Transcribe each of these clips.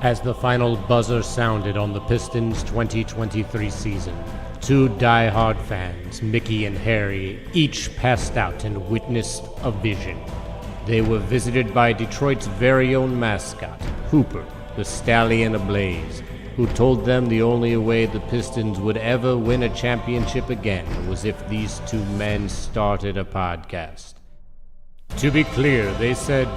As the final buzzer sounded on the Pistons' 2023 season, two die-hard fans, Mickey and Harry, each passed out and witnessed a vision. They were visited by Detroit's very own mascot, Hooper, the stallion ablaze, who told them the only way the Pistons would ever win a championship again was if these two men started a podcast. To be clear, they said,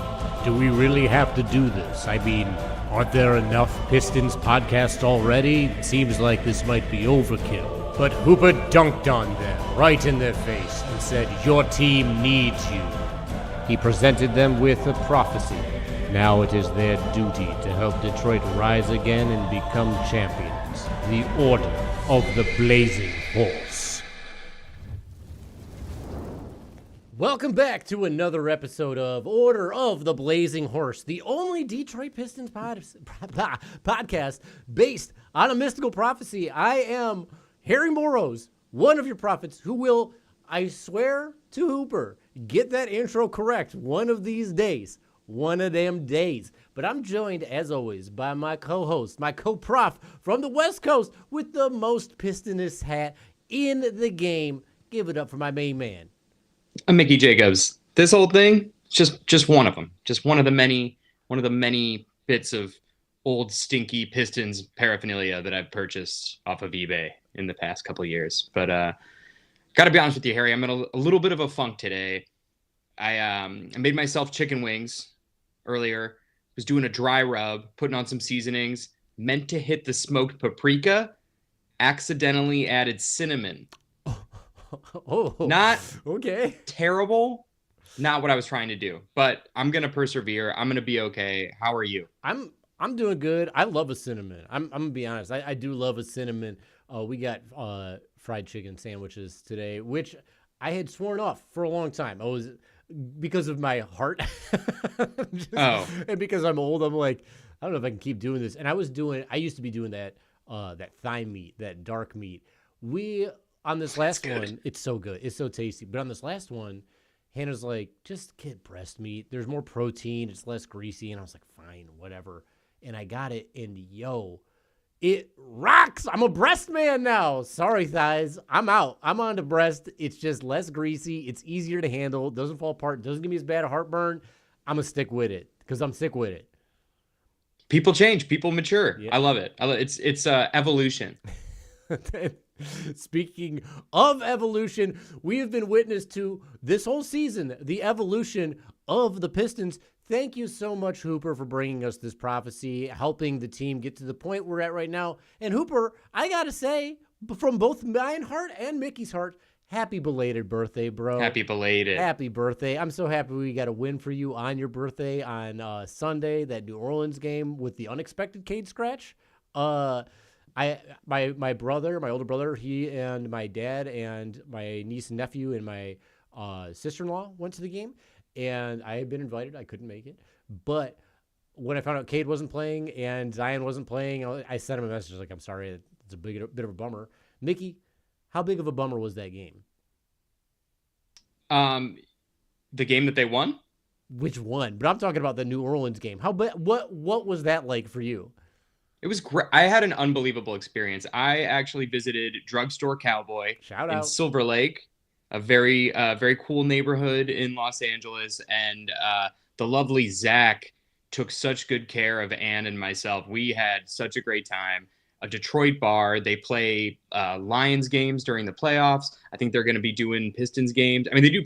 do we really have to do this? I mean, aren't there enough Pistons podcasts already? It seems like this might be overkill. But Hooper dunked on them, right in their face, and said, your team needs you. He presented them with a prophecy. Now it is their duty to help Detroit rise again and become champions. The Order of the Blazing Horse. Welcome back to another episode of Order of the Blazing Horse, the only Detroit Pistons podcast based on a mystical prophecy. I am Harry Morrows, one of your prophets, who will, I swear to Hooper, get that intro correct one of these days. One of them days. But I'm joined, as always, by my co-host, my co-prof from the West Coast with the most Pistonist hat in the game. Give it up for my main man. I'm Mickey Jacobs. This whole thing, just one of them. Just one of the many bits of old stinky Pistons paraphernalia that I've purchased off of eBay in the past couple of years. But gotta be honest with you, Harry, I'm in a little bit of a funk today. I made myself chicken wings earlier. Was doing a dry rub, putting on some seasonings, meant to hit the smoked paprika, accidentally added cinnamon. Oh, not okay. Terrible. Not what I was trying to do, but I'm going to persevere. I'm going to be okay. How are you? I'm doing good. I love a cinnamon. I'm going to be honest. I do love a cinnamon. We got fried chicken sandwiches today, which I had sworn off for a long time. I was because of my heart. And because I'm old, I'm like, I don't know if I can keep doing this. And I used to be doing that thigh meat, that dark meat. On this last one, it's so good. It's so tasty. But on this last one, Hannah's like, just get breast meat. There's more protein. It's less greasy. And I was like, fine, whatever. And I got it. And it rocks. I'm a breast man now. Sorry, thighs. I'm out. I'm on to breast. It's just less greasy. It's easier to handle. It doesn't fall apart. It doesn't give me as bad a heartburn. I'm going to stick with it because I'm sick with it. People change. People mature. Yeah. I love it. It's evolution. Speaking of evolution, we have been witness to this whole season, the evolution of the Pistons. Thank you so much, Hooper, for bringing us this prophecy, helping the team get to the point we're at right now. And Hooper, I got to say, from both mine heart and Mickey's heart, happy belated birthday, bro. Happy belated. Happy birthday. I'm so happy we got a win for you on your birthday on Sunday, that New Orleans game with the unexpected Cade scratch. My brother, my older brother, he and my dad and my niece and nephew and my sister-in-law went to the game, and I had been invited. I couldn't make it, but when I found out Cade wasn't playing and Zion wasn't playing, I sent him a message like, I'm sorry, it's a bit of a bummer. Mickey, how big of a bummer was that game? The game that they won? Which one? But I'm talking about the New Orleans game. What was that like for you? It was great. I had an unbelievable experience. I actually visited Drugstore Cowboy in Silver Lake, a very cool neighborhood in Los Angeles. And the lovely Zach took such good care of Ann and myself. We had such a great time. A Detroit bar. They play Lions games during the playoffs. I think they're going to be doing Pistons games. I mean,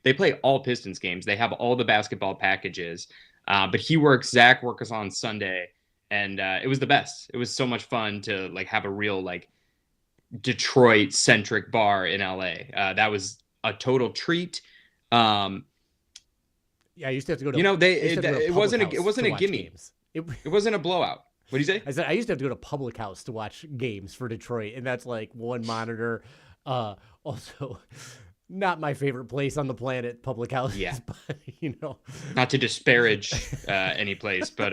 they play all Pistons games. They have all the basketball packages. But Zach works on Sunday. And it was the best. It was so much fun to have a real Detroit centric bar in LA. That was a total treat. Yeah, I used to have to go to. It wasn't a gimme. It wasn't a blowout. What do you say? I said I used to have to go to Public House to watch games for Detroit, and that's like one monitor. Also, not my favorite place on the planet, Public House. Yeah. But, not to disparage any place, but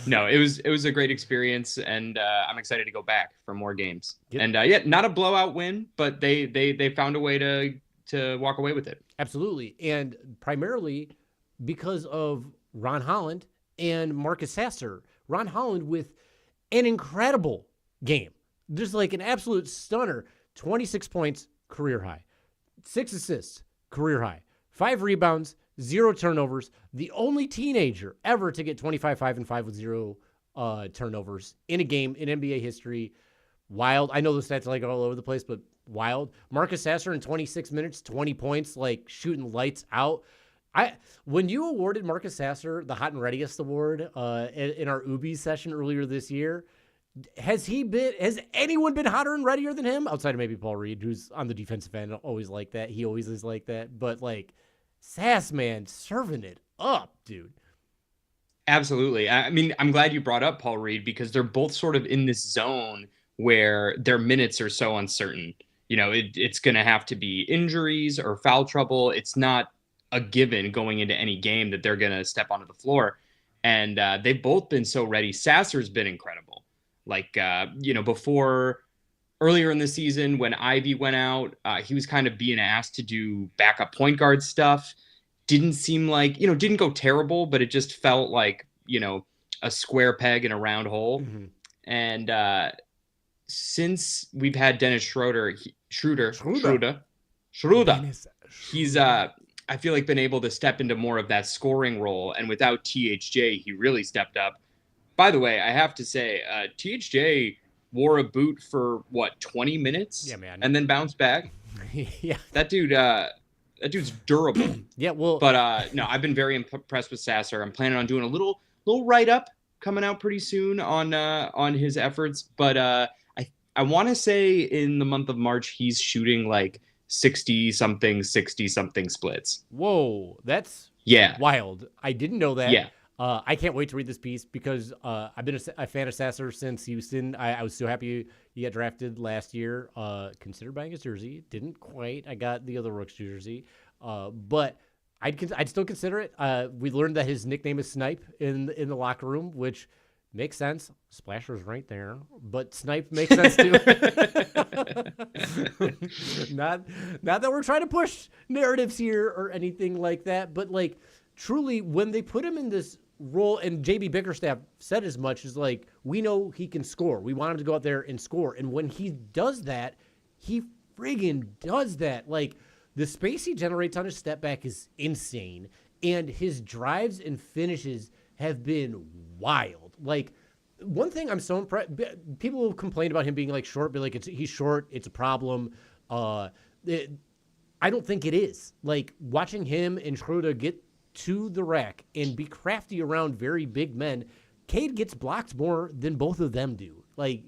no, it was a great experience, and I'm excited to go back for more games. Yep. And not a blowout win, but they found a way to walk away with it. Absolutely, and primarily because of Ron Holland and Marcus Sasser Ron Holland with an incredible game. Just like an absolute stunner. 26 points, career high. 6 assists, career high. 5 rebounds, 0 turnovers. The only teenager ever to get 25, 5, and 5 with 0 turnovers in a game in NBA history. Wild. I know the stats like all over the place, but wild. Marcus Sasser in 26 minutes, 20 points, like shooting lights out. When you awarded Marcus Sasser the Hot and Readiest Award in our Ubi session earlier this year, has anyone been hotter and readier than him? Outside of maybe Paul Reed, who's on the defensive end, always like that. He always is like that. But like Sass, man, serving it up, dude. Absolutely. I mean, I'm glad you brought up Paul Reed because they're both sort of in this zone where their minutes are so uncertain. You know, it's going to have to be injuries or foul trouble. It's not a given going into any game that they're going to step onto the floor. And they've both been so ready. Sasser's been incredible. Like, before earlier in the season when Ivy went out, he was kind of being asked to do backup point guard stuff. Didn't seem like, didn't go terrible, but it just felt like, a square peg in a round hole. Mm-hmm. And since we've had Dennis Schroeder, he's, I feel like, been able to step into more of that scoring role. And without THJ, he really stepped up. By the way, I have to say, THJ wore a boot for, 20 minutes? Yeah, man. And then bounced back? Yeah. That dude's durable. Yeah, well. But, no, I've been very impressed with Sasser. I'm planning on doing a little write-up coming out pretty soon on his efforts. But I want to say in the month of March, he's shooting like 60-something splits. Whoa, that's wild. I didn't know that. Yeah. I can't wait to read this piece because I've been a fan of Sasser since Houston. I was so happy he got drafted last year. Considered buying his jersey. Didn't quite. I got the other Rooks jersey. But I'd still consider it. We learned that his nickname is Snipe in the locker room, which makes sense. Splasher's right there, but Snipe makes sense too. Not that we're trying to push narratives here or anything like that, but like truly when they put him in this role, and JB Bickerstaff said as much, is like, we know he can score. We want him to go out there and score. And when he does that, he friggin' does that. Like, the space he generates on his step back is insane. And his drives and finishes have been wild. Like, one thing I'm so impressed, people have complained about him being like short, but like he's short, it's a problem. I don't think it is. Like, watching him and Schroeder get to the rack and be crafty around very big men, Cade gets blocked more than both of them do. Like,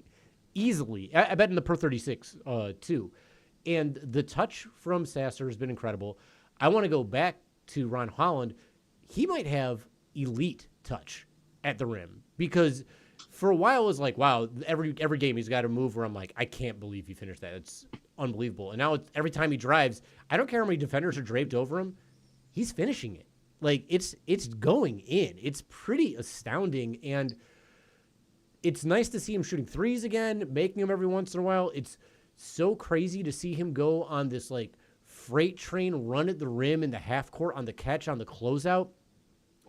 easily. I bet in the per 36 too. And the touch from Sasser has been incredible. I want to go back to Ron Holland. He might have elite touch at the rim because for a while it was like, wow, every game he's got a move where I'm like, I can't believe he finished that. It's unbelievable. And now every time he drives, I don't care how many defenders are draped over him, he's finishing it. Like, it's going in. It's pretty astounding, and it's nice to see him shooting threes again, making them every once in a while. It's so crazy to see him go on this, like, freight train run at the rim in the half court on the catch, on the closeout.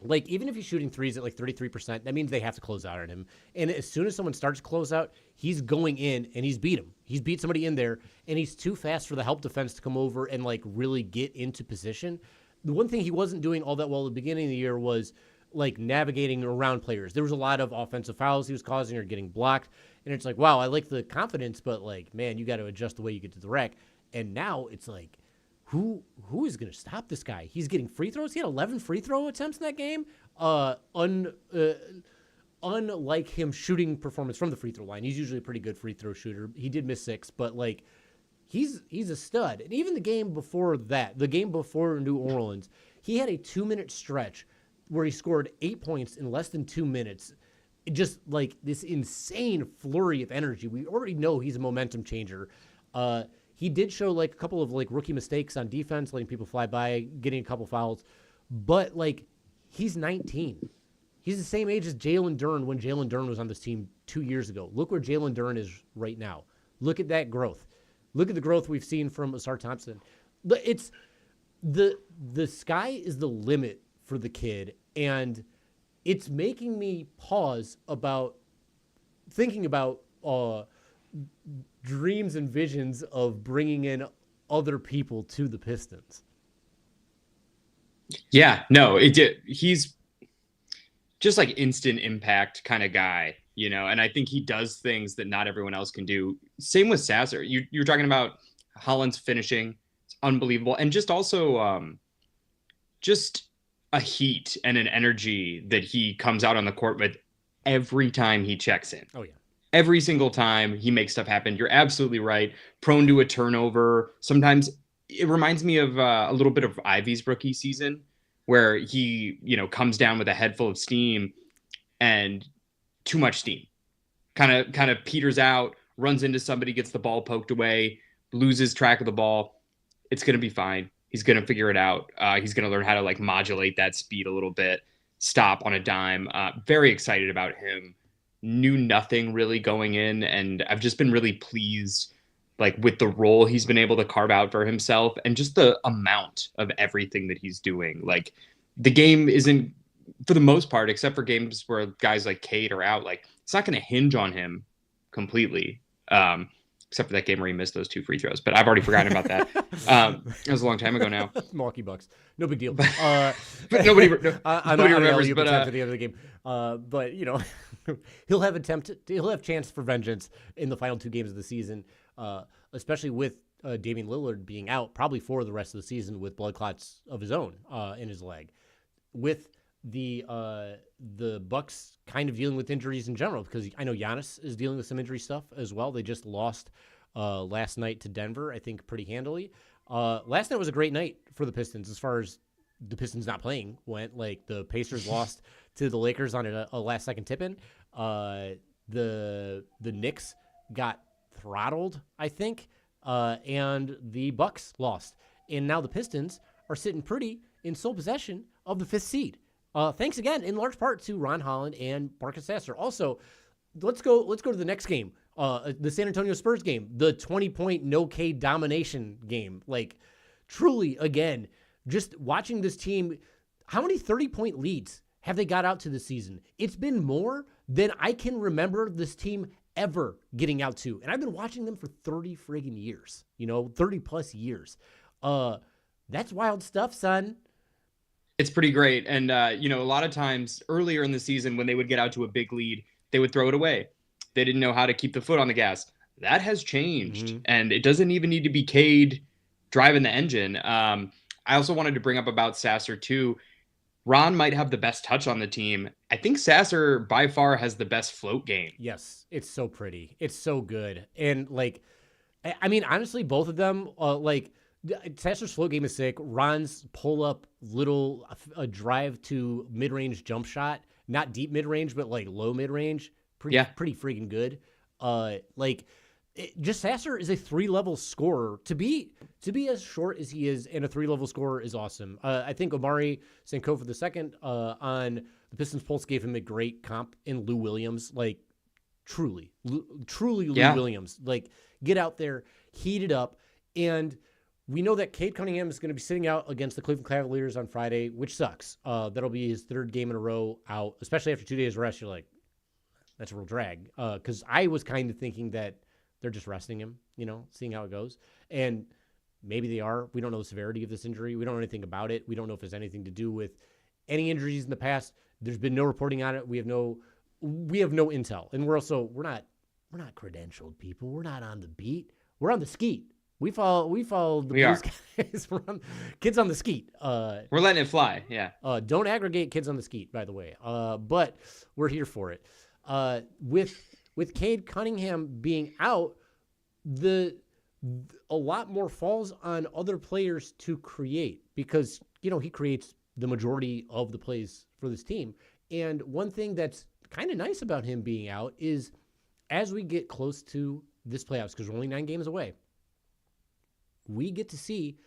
Like, even if he's shooting threes at, like, 33%, that means they have to close out on him. And as soon as someone starts close out, he's going in, and he's beat him. He's beat somebody in there, and he's too fast for the help defense to come over and, like, really get into position. The one thing he wasn't doing all that well at the beginning of the year was, like, navigating around players. There was a lot of offensive fouls he was causing or getting blocked. And it's like, wow, I like the confidence, but, like, man, you got to adjust the way you get to the rack. And now it's like, who is going to stop this guy? He's getting free throws. He had 11 free throw attempts in that game. Unlike him shooting performance from the free throw line. He's usually a pretty good free throw shooter. He did miss 6, but, like, he's a stud. And even the game before that, the game before New Orleans, he had a 2-minute stretch where he scored 8 points in less than 2 minutes. Just like this insane flurry of energy. We already know he's a momentum changer. He did show like a couple of like rookie mistakes on defense, letting people fly by, getting a couple fouls. But like, he's 19. He's the same age as Jalen Duren when Jalen Duren was on this team 2 years ago. Look where Jalen Duren is right now. Look at that growth. Look at the growth we've seen from Asar Thompson. It's the sky is the limit for the kid, and it's making me pause about thinking about dreams and visions of bringing in other people to the Pistons. Yeah, no, he's just like instant impact kind of guy, and I think he does things that not everyone else can do. Same with Sasser. You're talking about Holland's finishing. It's unbelievable. And just also just a heat and an energy that he comes out on the court with every time he checks in. Oh, yeah. Every single time he makes stuff happen. You're absolutely right. Prone to a turnover. Sometimes it reminds me of a little bit of Ivy's rookie season where he, comes down with a head full of steam and too much steam. Kind of peters out, runs into somebody, gets the ball poked away, loses track of the ball. It's going to be fine. He's going to figure it out. He's going to learn how to like modulate that speed a little bit, stop on a dime. Very excited about him. Knew nothing really going in, and I've just been really pleased like with the role he's been able to carve out for himself and just the amount of everything that he's doing. Like the game isn't, for the most part, except for games where guys like Cade are out, like it's not going to hinge on him completely. Except for that game where he missed those 2 free throws, but I've already forgotten about that. It was a long time ago now. Milwaukee Bucks, no big deal. But nobody remembers. But at the end of the game, but he'll have chance for vengeance in the final 2 games of the season, especially with Damian Lillard being out probably for the rest of the season with blood clots of his own in his leg. With the Bucks kind of dealing with injuries in general, because I know Giannis is dealing with some injury stuff as well. They just lost last night to Denver, I think, pretty handily. Last night was a great night for the Pistons as far as the Pistons not playing went. Like the Pacers lost to the Lakers on a last-second tip-in. The Knicks got throttled, I think, and the Bucks lost. And now the Pistons are sitting pretty in sole possession of the 5th seed. Thanks again, in large part, to Ron Holland and Marcus Sasser. Also, let's go to the next game, the San Antonio Spurs game, the 20-point no-K domination game. Like, truly, again, just watching this team, how many 30-point leads have they got out to this season? It's been more than I can remember this team ever getting out to. And I've been watching them for 30 friggin' years, 30-plus years. That's wild stuff, son. It's pretty great. And, a lot of times earlier in the season when they would get out to a big lead, they would throw it away. They didn't know how to keep the foot on the gas. That has changed. Mm-hmm. And it doesn't even need to be Cade driving the engine. I also wanted to bring up about Sasser, too. Ron might have the best touch on the team. I think Sasser, by far, has the best float game. Yes, it's so pretty. It's so good. And, honestly, both of them, Sasser's float game is sick. Ron's pull-up a drive to mid-range jump shot, not deep mid-range, but low mid-range, pretty freaking good. Just Sasser is a 3-level scorer. To be as short as he is and a 3-level scorer is awesome. I think Omari Sankofa II on the Pistons Pulse gave him a great comp in Lou Williams. Truly Lou Williams. Get out there, heat it up, and we know that Cade Cunningham is going to be sitting out against the Cleveland Cavaliers on Friday, which sucks. That'll be his 3rd game in a row out, especially after 2 days rest. You're like, that's a real drag. Because I was kind of thinking that they're just resting him, seeing how it goes. And maybe they are. We don't know the severity of this injury. We don't know anything about it. We don't know if it has anything to do with any injuries in the past. There's been no reporting on it. We have no intel. And we're not credentialed people. We're not on the beat. We're on the skeet. We follow the Blues guys. We're kids on the skeet. We're letting it fly. Yeah. Don't aggregate kids on the skeet, by the way. But we're here for it. With Cade Cunningham being out, a lot more falls on other players to create because he creates the majority of the plays for this team. And one thing that's kind of nice about him being out is as we get close to this playoffs, because we're only 9 games away, we get to see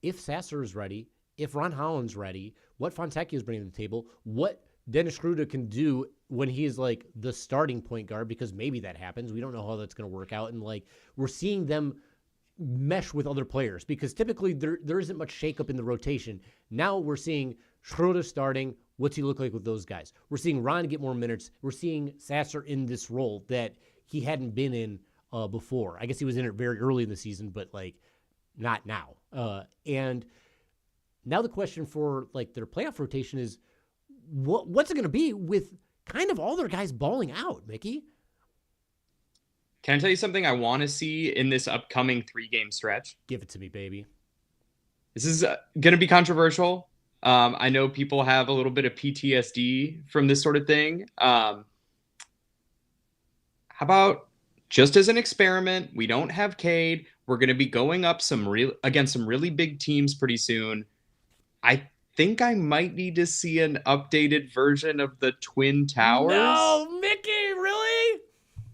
if Sasser is ready, if Ron Holland's ready, what Fontecchio is bringing to the table, what Dennis Schroeder can do when he is the starting point guard, because maybe that happens. We don't know how that's going to work out. And we're seeing them mesh with other players because typically there isn't much shakeup in the rotation. Now we're seeing Schroeder starting What's he look like with those guys? We're seeing Ron get more minutes. We're seeing Sasser in this role that he hadn't been in before. I guess he was in it very early in the season, but like not now. And now the question for like their playoff rotation is what's it going to be with kind of all their guys balling out, Mickey? Can I tell you something I want to see in this upcoming 3-game stretch? Give it to me, baby. This is going to be controversial. I know people have a little bit of PTSD from this sort of thing. How about just as an experiment, we don't have Cade. We're going to be going up against some really big teams pretty soon. I think I might need to see an updated version of the Twin Towers. No, Mickey, really?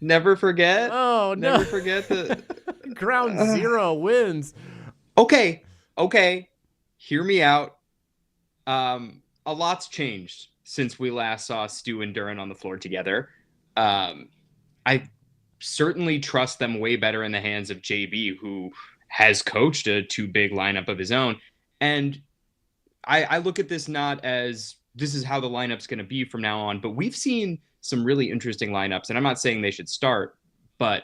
Never forget. Oh, no. Never forget the Ground Zero wins. Okay. Hear me out. A lot's changed since we last saw Stu and Duran on the floor together. I certainly trust them way better in the hands of JB, who has coached a 2-big lineup of his own. And I look at this not as this is how the lineup's going to be from now on, but we've seen some really interesting lineups, and I'm not saying they should start, but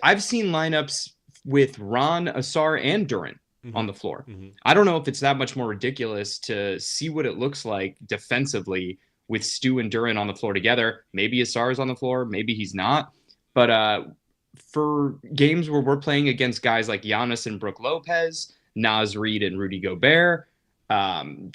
I've seen lineups with Ron, Asar, and Duran on the floor. I don't know if it's that much more ridiculous to see what it looks like defensively with Stu and Duran on the floor together. Maybe Asar is on the floor, maybe he's not. But for games where we're playing against guys like Giannis and Brook Lopez, Naz Reid and Rudy Gobert,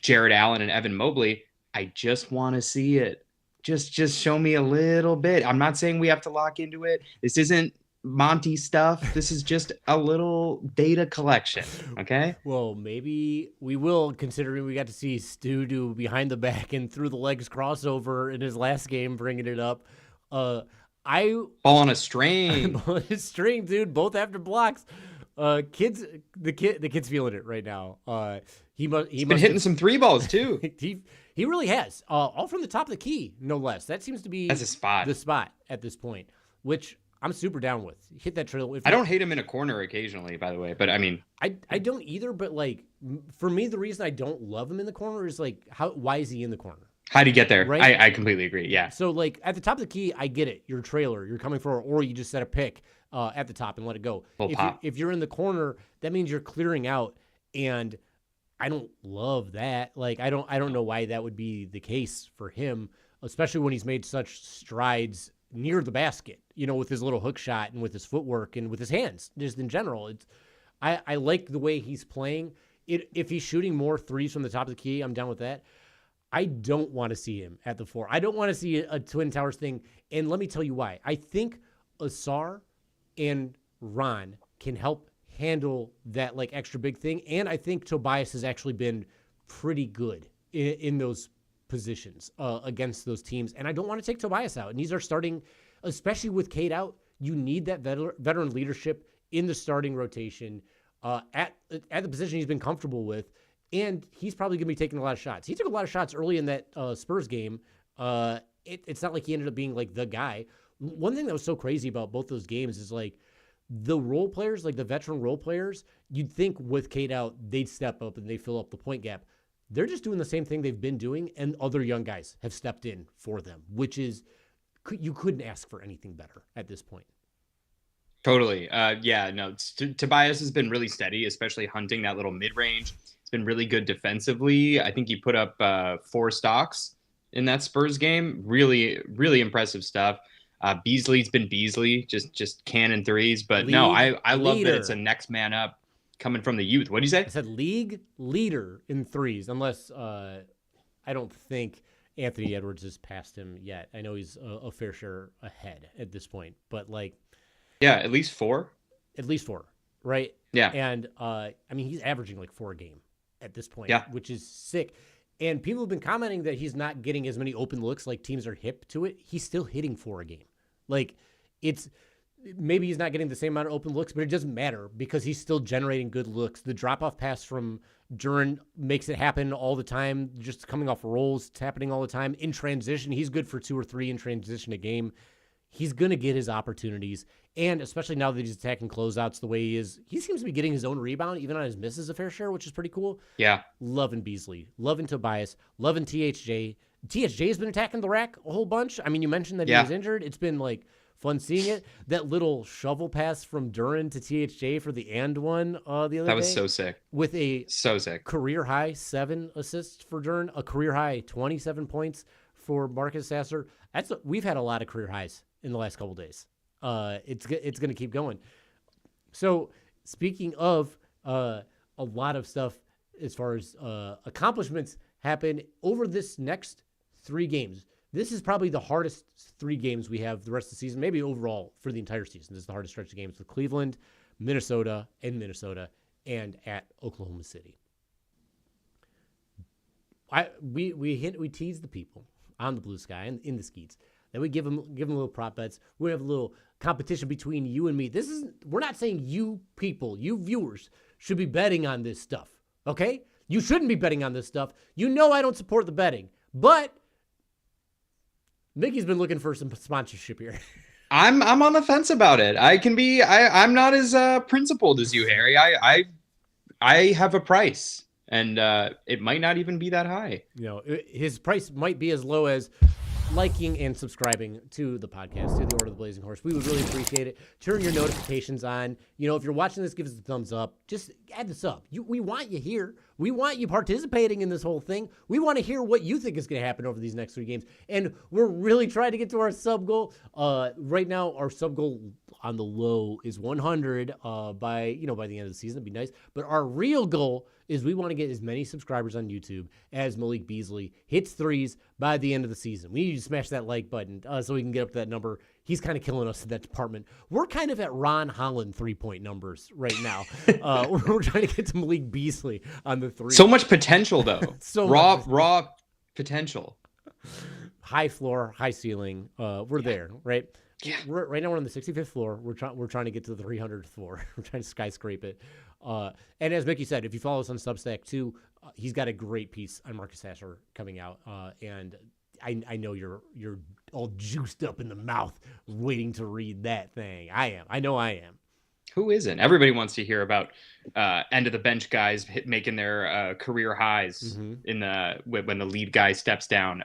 Jared Allen and Evan Mobley, I just want to see it. Just show me a little bit. I'm not saying we have to lock into it. This isn't Monty stuff. This is just a little data collection. Okay. Well, maybe we will, considering we got to see Stu do behind the back and through the legs crossover in his last game, bringing it up. Ball on a string. Ball on a string, dude. Both after blocks. The kid's feeling it right now. He's been hitting some 3 balls too. He really has. All from the top of the key, no less. That seems to be the spot at this point, which I'm super down with. Hit that trail. I don't hate him in a corner occasionally, by the way, but I mean, I don't either. But like for me, the reason I don't love him in the corner is like why is he in the corner? How'd he get there? Right? I completely agree. Yeah. So like at the top of the key, I get it. You're a trailer. You're coming for, or you just set a pick at the top and let it go. If you're in the corner, that means you're clearing out, and I don't love that. Like I don't know why that would be the case for him, especially when he's made such strides near the basket, with his little hook shot and with his footwork and with his hands, just in general. I like the way he's playing. If he's shooting more threes from the top of the key, I'm down with that. I don't want to see him at the 4. I don't want to see a Twin Towers thing. And let me tell you why. I think Asar and Ron can help handle that like extra big thing. And I think Tobias has actually been pretty good in those positions against those teams. And I don't want to take Tobias out. And these are starting, especially with Cade out, you need that veteran leadership in the starting rotation at the position he's been comfortable with. And he's probably going to be taking a lot of shots. He took a lot of shots early in that Spurs game. It's not like he ended up being like the guy. One thing that was so crazy about both those games is like the role players, like the veteran role players, you'd think with Cade out, they'd step up and they fill up the point gap. They're just doing the same thing they've been doing, and other young guys have stepped in for them, which is you couldn't ask for anything better at this point. Totally. Tobias has been really steady, especially hunting that little mid-range. It's been really good defensively. I think he put up 4 stocks in that Spurs game. Really, really impressive stuff. Beasley's been Beasley, just cannon threes. But I love that it's a next man up coming from the youth. What do you say? I said league leader in threes, unless I don't think Anthony Edwards has passed him yet. I know he's a fair share ahead at this point, but like, yeah, at least 4. At least 4, right? Yeah. And I mean, he's averaging like 4 a game at this point, yeah, which is sick. And people have been commenting that he's not getting as many open looks, like teams are hip to it. He's still hitting 4 a game. Like maybe he's not getting the same amount of open looks, but it doesn't matter because he's still generating good looks. The drop-off pass from Duran makes it happen all the time, just coming off rolls. It's happening all the time. In transition, he's good for 2 or 3 in transition a game. He's going to get his opportunities. And especially now that he's attacking closeouts the way he is, he seems to be getting his own rebound, even on his misses a fair share, which is pretty cool. Yeah. Loving Beasley, loving Tobias, loving THJ. THJ has been attacking the rack a whole bunch. I mean, you mentioned that he was injured. It's been like fun seeing it. That little shovel pass from Duren to THJ for the and one the other day. That was so sick. With a sick career high 7 assists for Duren, a career high 27 points for Marcus Sasser. We've had a lot of career highs in the last couple of days. It's going to keep going. So speaking of a lot of stuff as far as accomplishments happen over this next 3 games. This is probably the hardest 3 games we have the rest of the season, maybe overall for the entire season. This is the hardest stretch of games with Cleveland, Minnesota, and at Oklahoma City. We tease the people on the Blue Sky and in the Skeets. Then we give them little prop bets. We have a little competition between you and me. We're not saying you people, you viewers, should be betting on this stuff. Okay? You shouldn't be betting on this stuff. You know I don't support the betting, but Mickey's been looking for some sponsorship here. I'm on the fence about it. I'm not as principled as you, Harry. I have a price, and it might not even be that high. His price might be as low as liking and subscribing to the podcast, to the Order of the Blazing Horse. We would really appreciate it. Turn your notifications on. If you're watching this, give us a thumbs up. Just add this up. We want you here. We want you participating in this whole thing. We want to hear what you think is going to happen over these next 3 games. And we're really trying to get to our sub goal. Right now, our sub goal on the low is 100 by the end of the season. It'd be nice. But our real goal is we want to get as many subscribers on YouTube as Malik Beasley hits 3s by the end of the season. We need you to smash that like button so we can get up to that number. He's kind of killing us in that department. We're kind of at Ron Holland 3-point numbers right now. We're trying to get to Malik Beasley on the 3. So much potential, though. Raw potential. High floor, high ceiling. We're there, right? Yeah. Right now we're on the 65th floor. We're trying to get to the 300th floor. We're trying to skyscrape it. And as Mickey said, if you follow us on Substack too, he's got a great piece on Marcus Sasser coming out. And I know you're all juiced up in the mouth waiting to read that thing. I know I am. Who isn't? Everybody wants to hear about end of the bench guys making their career highs when the lead guy steps down.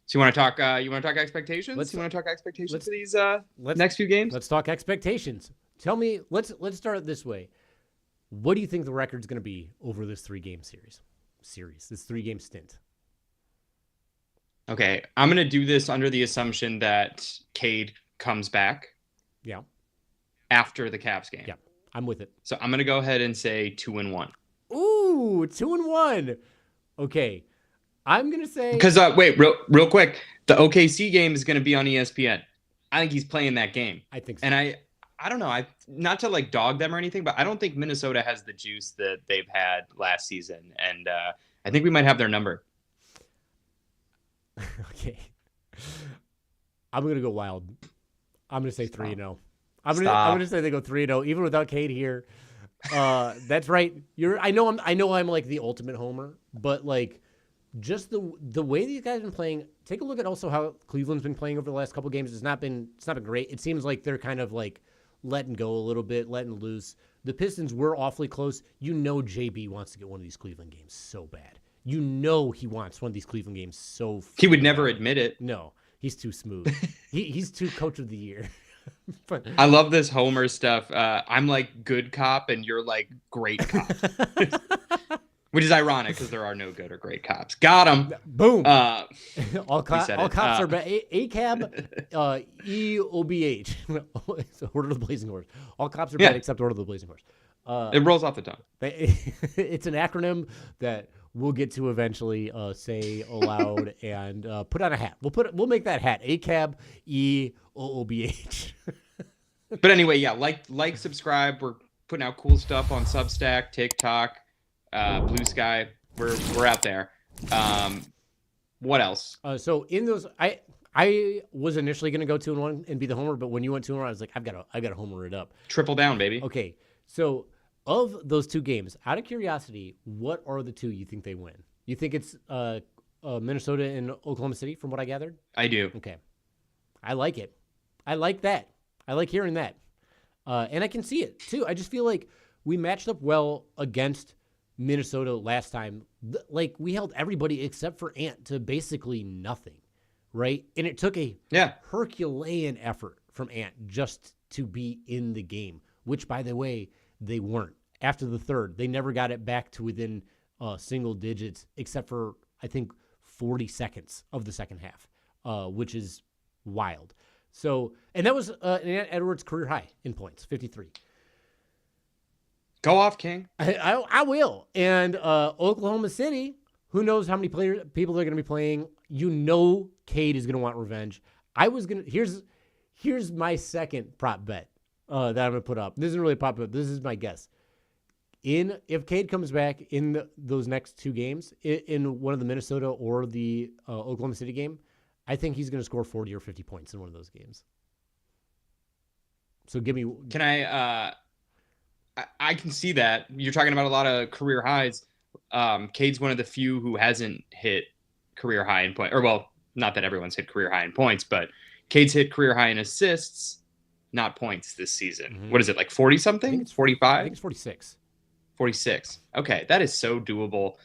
So you want to talk? Expectations? You want to talk expectations for these next few games? Let's talk expectations. Tell me. Let's start it this way. What do you think the record's going to be over this 3-game series? This 3-game stint. Okay, I'm going to do this under the assumption that Cade comes back. Yeah. After the Caps game. Yeah, I'm with it. So I'm going to go ahead and say 2-1. Ooh, 2-1. Okay. I'm going to say... Because, wait, real quick. The OKC game is going to be on ESPN. I think he's playing that game. I think so. And I don't know. Not to dog them or anything, but I don't think Minnesota has the juice that they've had last season. And I think we might have their number. Okay. I'm going to go wild. I'm going to say 3-0. I'm going to say they go 3-0 even without Cade here. That's right. I know I'm like the ultimate homer, but just the way these guys have been playing, take a look at also how Cleveland's been playing over the last couple games. It's not been great. It seems like they're kind of letting go a little bit, letting loose. The Pistons were awfully close. JB wants to get one of these Cleveland games so bad. He wants one of these Cleveland games so he would never admit it. No, he's too smooth. he's too coach of the year. But I love this Homer stuff. I'm good cop and you're great cop. Which is ironic because there are no good or great cops. Got him. Boom. All cops are bad. ACAB, EOBH. Order of the Blazing Horse. All cops are bad except Order of the Blazing Horse. It rolls off the tongue. It's an acronym that we'll get to eventually say aloud and put on a hat. We'll make that hat. ACAB, EOBH. But anyway, yeah, subscribe. We're putting out cool stuff on Substack, TikTok. Blue Sky, we're out there. What else? So in those, I was initially going to go 2-1 and be the homer, but when you went 2-1, I was like, I got to homer it up. Triple down, baby. Okay, so of those 2 games, out of curiosity, what are the 2 you think they win? You think it's Minnesota and Oklahoma City, from what I gathered? I do. Okay, I like it. I like that. I like hearing that. And I can see it, too. I just feel like we matched up well against Minnesota last time. Like, we held everybody except for Ant to basically nothing, right? And it took a Herculean effort from Ant just to be in the game, which, by the way, they weren't. After the third, they never got it back to within single digits except for, I think, 40 seconds of the second half, which is wild. So, and that was Ant Edwards' career high in points, 53. Go off, King. I will. And Oklahoma City, who knows how many people they're going to be playing. You know Cade is going to want revenge. Here's my second prop bet that I'm going to put up. This isn't really a prop bet. This is my guess. If Cade comes back in those next two games, in one of the Minnesota or the Oklahoma City game, I think he's going to score 40 or 50 points in one of those games. So give me. Can I can see that. You're talking about a lot of career highs. Cade's one of the few who hasn't hit career high in points. Or, well, not that everyone's hit career high in points, but Cade's hit career high in assists, not points this season. Mm-hmm. What is it, like 40-something? 45? I think it's 46. 46. Okay, that is so doable.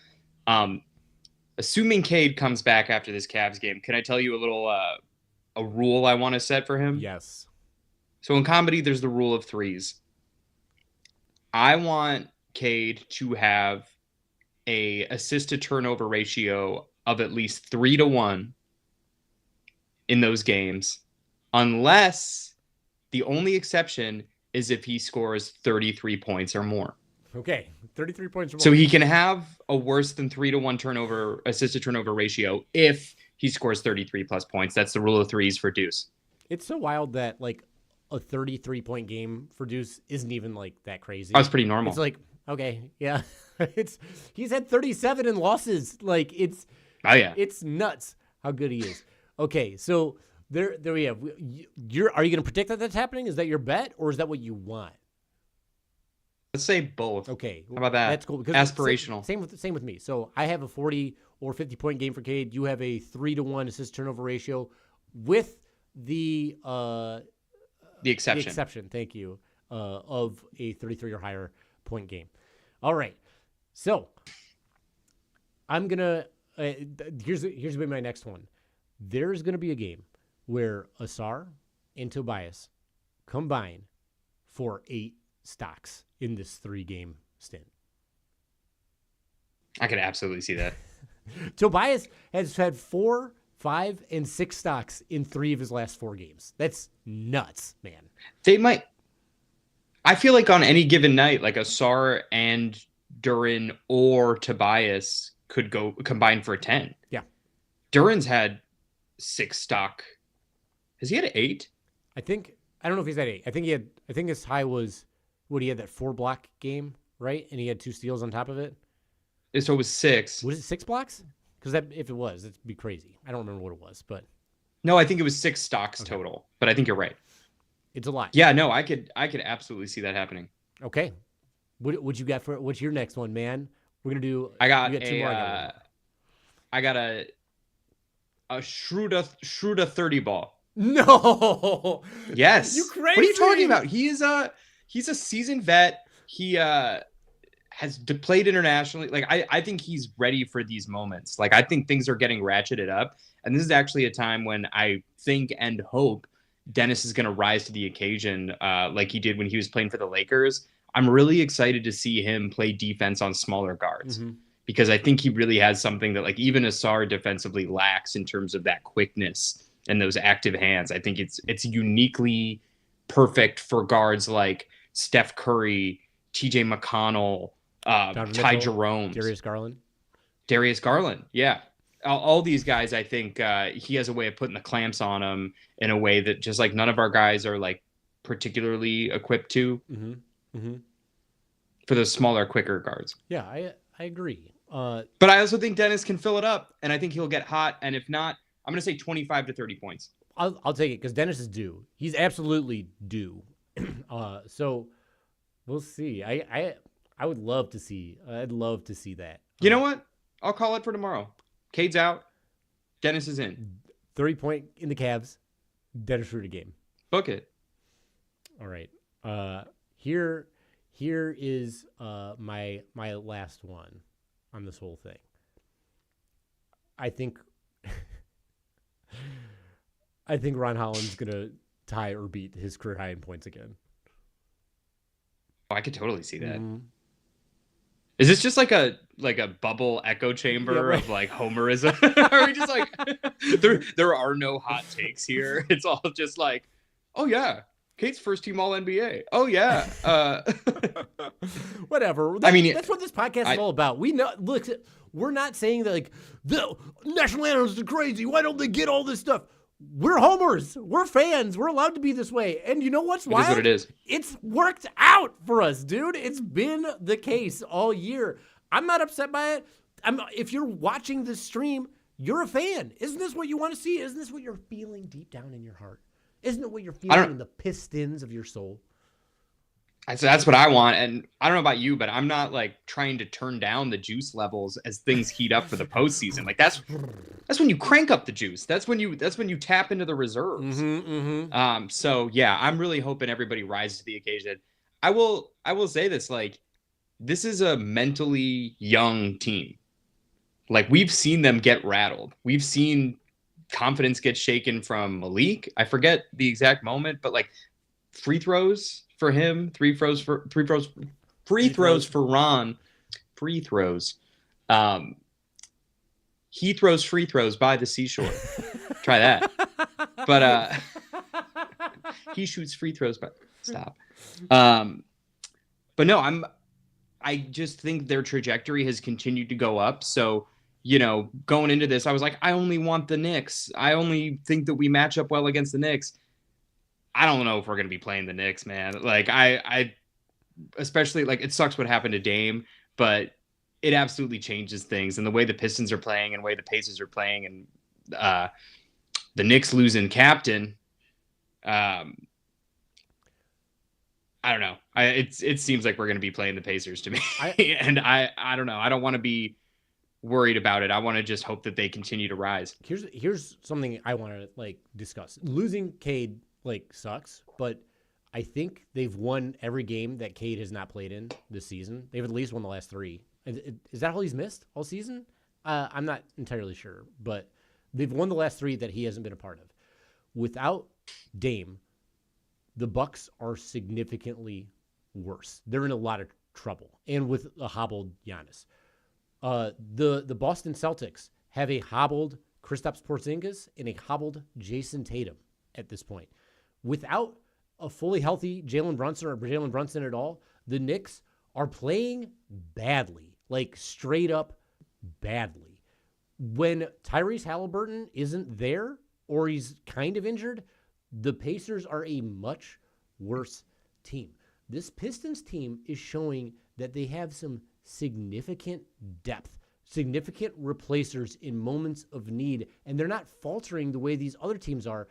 Assuming Cade comes back after this Cavs game, can I tell you a little a rule I want to set for him? Yes. So in comedy, there's the rule of threes. I want Cade to have a assist to turnover ratio of at least 3-1 in those games, unless the only exception is if he scores 33 points or more. Okay, 33 points or more. So he can have a worse than 3-1 assist to turnover ratio if he scores 33 plus points. That's the rule of threes for Deuce. It's so wild that like a 33-point game for Deuce isn't even like that crazy. That's pretty normal. It's like, okay, yeah. He's had 37 in losses. Like it's nuts how good he is. Okay, so there we have. Are you going to predict that that's happening? Is that your bet, or is that what you want? Let's say both. Okay, how about that? That's cool. Because aspirational. Same with me. So I have a 40 or 50-point game for Cade. You have a 3-1 assist turnover ratio with the exception. The exception. Thank you. Of a 33 or higher point game. All right. So I'm gonna. Here's my next one. There's gonna be a game where Asar and Tobias combine for 8 stocks in this 3-game stint. I could absolutely see that. Tobias has had 4, 5, and 6 stocks in 3 of his last 4 games. That's nuts, man. They might. I feel like on any given night, like Asar and Duran or Tobias could go combine for 10. Yeah. Duran's had 6 stock. Has he had 8? I don't know if he's had 8. I think his high was he had that 4-block game, right? And he had 2 steals on top of it. So it was 6. Was it 6 blocks? Because if it was, it'd be crazy. I don't remember what it was, but no, I think it was 6 stocks total. But I think you're right. It's a lot. Yeah, no, I could absolutely see that happening. Okay, what you got what's your next one, man? We're gonna do. I got 2 more. I got a Schroeder 30 ball. No. Yes. You crazy? What are you talking about? He's a seasoned vet. He has played internationally. Like I think he's ready for these moments. Like I think things are getting ratcheted up, and this is actually a time when I think and hope Dennis is going to rise to the occasion, like he did when he was playing for the Lakers. I'm really excited to see him play defense on smaller guards because I think he really has something that like even Asar defensively lacks in terms of that quickness and those active hands. I think it's uniquely perfect for guards like Steph Curry, TJ McConnell, Ty Jerome, Darius Garland. Yeah. All these guys, I think he has a way of putting the clamps on them in a way that just like none of our guys are like particularly equipped to for those smaller, quicker guards. Yeah, I agree. But I also think Dennis can fill it up, and I think he'll get hot. And if not, I'm going to say 25 to 30 points. I'll take it because Dennis is due. He's absolutely due. So we'll see. I would love to see. I'd love to see that. You know what? I'll call it for tomorrow. Cade's out. Dennis is in. 30-point in the Cavs. Dennis Schroeder game. Book it. All right. Here is my last one on this whole thing. I think Ron Holland's gonna tie or beat his career high in points again. Oh, I could totally see that. Is this just like a bubble echo chamber of like Homerism? Are we just like there are no hot takes here? It's all just like, oh yeah, Kate's first team All NBA. Oh yeah. Whatever. That's what this podcast is all about. We know. Look, we're not saying that like the national anthems are crazy. Why don't they get all this stuff? We're homers. We're fans. We're allowed to be this way. And you know what's wild? It is what it is. It's worked out for us, dude. It's been the case all year. I'm not upset by it. If you're watching this stream, you're a fan. Isn't this what you want to see? Isn't this what you're feeling deep down in your heart? Isn't it what you're feeling in the Pistons of your soul? That's what I want. And I don't know about you, but I'm not like trying to turn down the juice levels as things heat up for the postseason. Like that's when you crank up the juice. That's when you tap into the reserves. So yeah, I'm really hoping everybody rises to the occasion. I will say this, like, this is a mentally young team. Like, we've seen them get rattled. We've seen confidence get shaken from Malik. I forget the exact moment, but like free throws for him, free throws for Ron, free throws. He throws free throws by the seashore. Try that. But he shoots free throws, but stop. But no, I just think their trajectory has continued to go up. So, you know, going into this, I was like, I only want the Knicks. I only think that we match up well against the Knicks. I don't know if we're going to be playing the Knicks, man. Like, I especially, like, it sucks what happened to Dame, but it absolutely changes things. And the way the Pistons are playing and the way the Pacers are playing and the Knicks losing captain, I don't know. It seems like we're going to be playing the Pacers to me. And I don't know. I don't want to be worried about it. I want to just hope that they continue to rise. Here's something I want to like discuss. Losing Cade like sucks, but I think they've won every game that Cade has not played in this season. They've at least won the last 3. Is that all he's missed all season? I'm not entirely sure, but they've won the last 3 that he hasn't been a part of. Without Dame, the Bucks are significantly worse. They're in a lot of trouble, and with a hobbled Giannis. The Boston Celtics have a hobbled Kristaps Porzingis and a hobbled Jason Tatum at this point. Without a fully healthy Jalen Brunson or Jalen Brunson at all, the Knicks are playing badly, like straight up badly. When Tyrese Halliburton isn't there or he's kind of injured, the Pacers are a much worse team. This Pistons team is showing that they have some significant depth, significant replacers in moments of need, and they're not faltering the way these other teams are.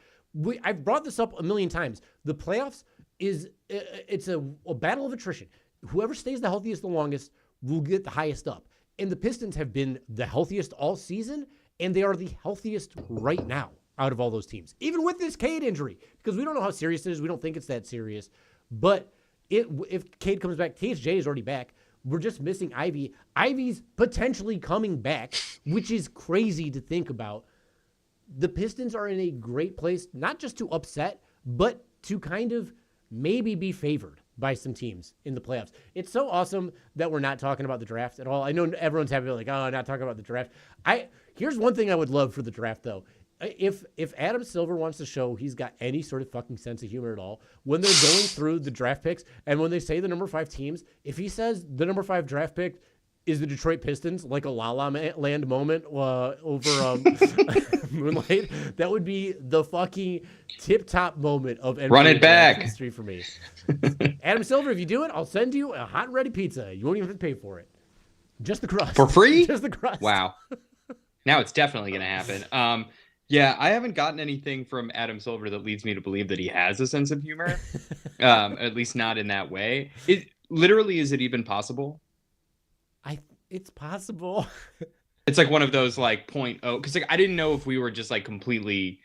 I've brought this up a million times. The playoffs it's a battle of attrition. Whoever stays the healthiest the longest will get the highest up. And the Pistons have been the healthiest all season, and they are the healthiest right now out of all those teams, even with this Cade injury, because we don't know how serious it is. We don't think it's that serious. But if Cade comes back, THJ is already back. We're just missing Ivy. Ivy's potentially coming back, which is crazy to think about. The Pistons are in a great place, not just to upset, but to kind of maybe be favored by some teams in the playoffs. It's so awesome that we're not talking about the draft at all. I know everyone's happy, like, oh, not talking about the draft. Here's one thing I would love for the draft, though. If Adam Silver wants to show he's got any sort of fucking sense of humor at all, when they're going through the draft picks and when they say the number 5 teams, if he says the number 5 draft pick is the Detroit Pistons, like a La La Land moment over Moonlight, that would be the fucking tip-top moment of NBA Run it back history for me. Adam Silver, if you do it, I'll send you a hot and ready pizza. You won't even have to pay for it. Just the crust. For free? Just the crust. Wow. Now it's definitely going to happen. Yeah, I haven't gotten anything from Adam Silver that leads me to believe that he has a sense of humor, at least not in that way. Is it even possible? It's possible. It's like one of those like 0.0, because like I didn't know if we were just like completely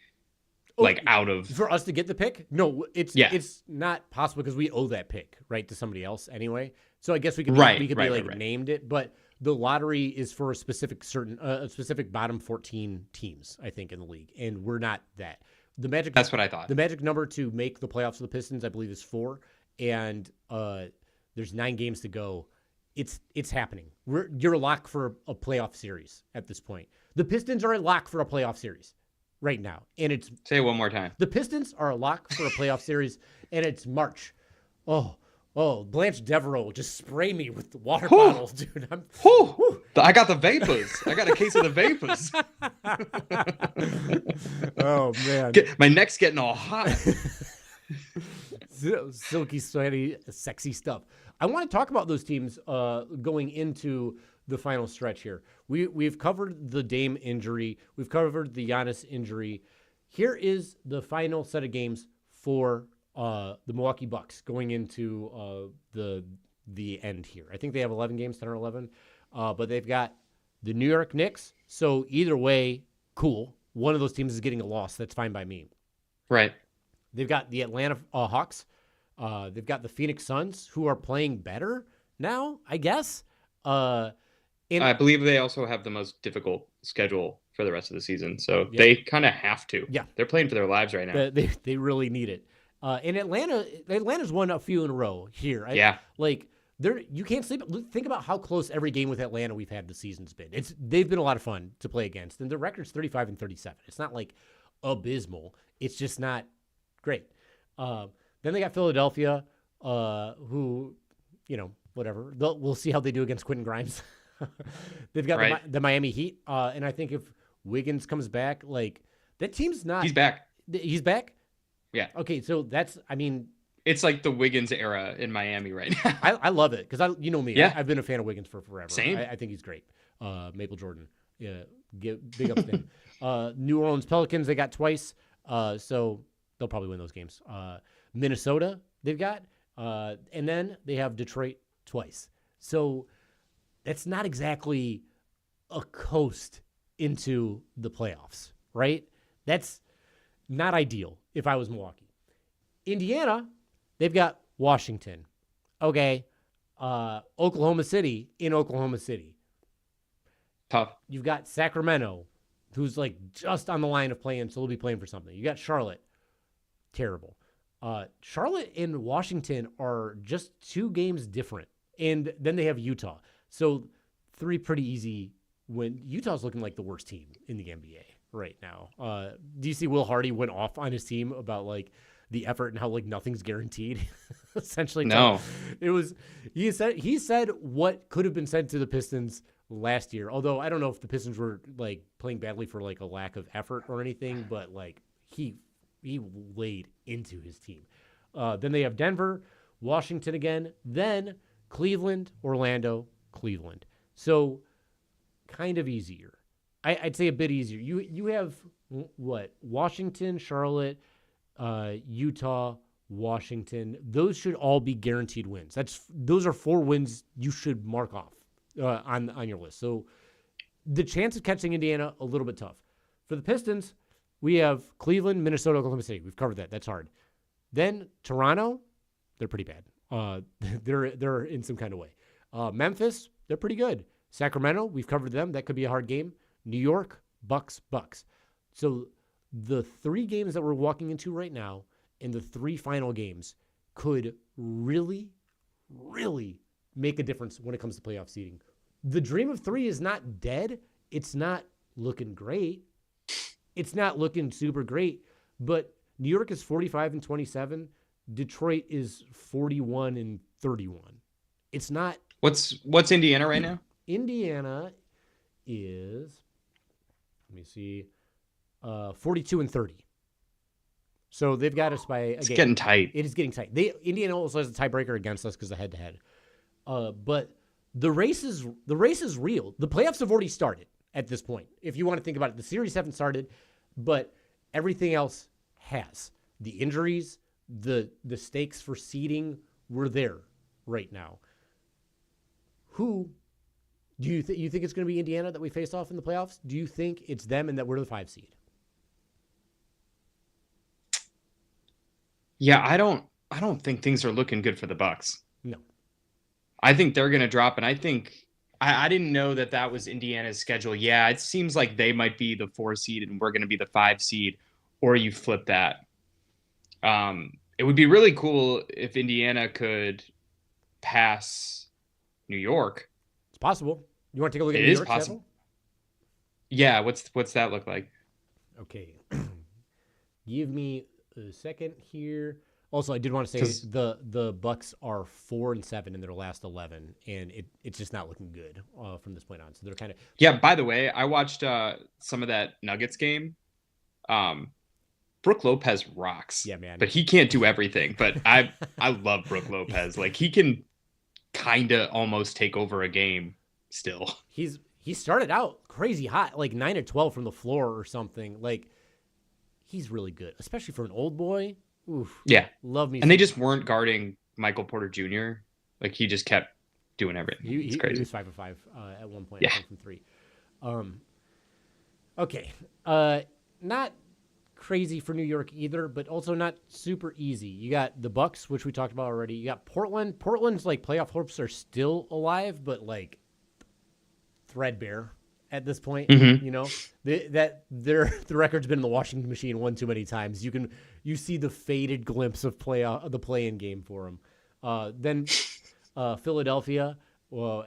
out of for us to get the pick. No, it's not possible because we owe that pick right to somebody else anyway. So I guess we could be named it, but the lottery is for a specific bottom 14 teams, I think, in the league, and we're not that. The Magic. That's what I thought. The magic number to make the playoffs for the Pistons, I believe, is 4, and there's 9 games to go. It's happening. You're a lock for a playoff series at this point. The Pistons are a lock for a playoff series right now, and it's say it one more time. The Pistons are a lock for a playoff series, and it's March. Oh, Blanche Devereaux, just spray me with the water bottles, dude. I got the vapors. I got a case of the vapors. Oh, man. My neck's getting all hot. Silky, sweaty, sexy stuff. I want to talk about those teams going into the final stretch here. We've covered the Dame injury. We've covered the Giannis injury. Here is the final set of games for the Milwaukee Bucks going into the end here. I think they have 11 games, 10 or 11. But they've got the New York Knicks. So either way, cool. One of those teams is getting a loss. That's fine by me. Right. They've got the Atlanta Hawks. They've got the Phoenix Suns, who are playing better now, I guess. I believe they also have the most difficult schedule for the rest of the season. So they kind of have to. Yeah. They're playing for their lives right now. They really need it. And Atlanta's won a few in a row here. You can't sleep. Think about how close every game with Atlanta we've had this season's been. They've been a lot of fun to play against, and their record's 35-37. It's not like abysmal. It's just not great. Then they got Philadelphia, who, whatever. We'll see how they do against Quentin Grimes. They've got the Miami Heat, and I think if Wiggins comes back, that team's not. He's back. He's back. Yeah. Okay, so it's like the Wiggins era in Miami right now. I love it because me. Yeah. I've been a fan of Wiggins for forever. Same. I think he's great. Maple Jordan. Yeah. Big ups to him. New Orleans Pelicans, they got twice. So they'll probably win those games. Minnesota, they've got. And then they have Detroit twice. So that's not exactly a coast into the playoffs, right? That's not ideal if I was Milwaukee. Indiana, they've got Washington. Okay. Oklahoma City in Oklahoma City. Tough. You've got Sacramento, who's just on the line of playing, so they'll be playing for something. You got Charlotte. Terrible. Charlotte and Washington are just 2 games different. And then they have Utah. So 3 pretty easy win. Utah's looking like the worst team in the NBA right now. Do you see Will Hardy went off on his team about the effort and how nothing's guaranteed? Essentially, no. It was he said what could have been said to the Pistons last year. Although I don't know if the Pistons were playing badly for a lack of effort or anything, but he laid into his team. Then they have Denver, Washington again, then Cleveland, Orlando, Cleveland. So kind of easier. I'd say a bit easier. You have what? Washington, Charlotte, Utah, Washington. Those should all be guaranteed wins. Those are 4 wins you should mark off on your list. So the chance of catching Indiana, a little bit tough. For the Pistons, we have Cleveland, Minnesota, Oklahoma City. We've covered that. That's hard. Then Toronto, they're pretty bad. They're in some kind of way. Memphis, they're pretty good. Sacramento, we've covered them. That could be a hard game. New York, Bucks. So the 3 games that we're walking into right now and the 3 final games could really, really make a difference when it comes to playoff seeding. The dream of 3 is not dead. It's not looking great. It's not looking super great, but New York is 45-27. Detroit is 41-31. It's not. What's Indiana right now? Indiana is, let me see, 42-30. So they've got us by a game. It's getting tight. It is getting tight. Indiana also has a tiebreaker against us because of head-to-head. But the race is real. The playoffs have already started at this point. If you want to think about it, the series haven't started, but everything else has. The injuries, the stakes for seeding were there right now. Who do you think it's going to be Indiana that we face off in the playoffs? Do you think it's them and that we're the 5 seed? Yeah, I don't think things are looking good for the Bucks. No. I think they're going to drop, and I think I didn't know that that was Indiana's schedule. Yeah, it seems like they might be the 4 seed and we're going to be the 5 seed, or you flip that. It would be really cool if Indiana could pass New York. It's possible. You want to take a look at It New is York possible. schedule? Yeah, what's that look like? Okay. Give me a second here. Also, I did want to say 'Cause the Bucks are 4-7 in their last 11, and it's just not looking good from this point on. So they're kind of yeah, by the way, I watched some of that Nuggets game. Um, Brooke Lopez rocks. yeah, man. But he can't do everything. But I love Brooke Lopez. Like he can kind of almost take over a game still. He started out crazy hot, like 9 of 12 from the floor or something. Like he's really good, especially for an old boy. Oof. Yeah. Love me. And they just weren't guarding Michael Porter Jr. Like he just kept doing everything. It's crazy. He was 5 of 5 at one point. Yeah. From 3. Okay. Not crazy for New York either, but also not super easy. You got the Bucks, which we talked about already. You got Portland. Portland's like playoff hopes are still alive, but like threadbare at this point. Mm-hmm. You know, the record's been in the Washington machine one too many times. You see the faded glimpse of the play-in game for them. Then Philadelphia, well,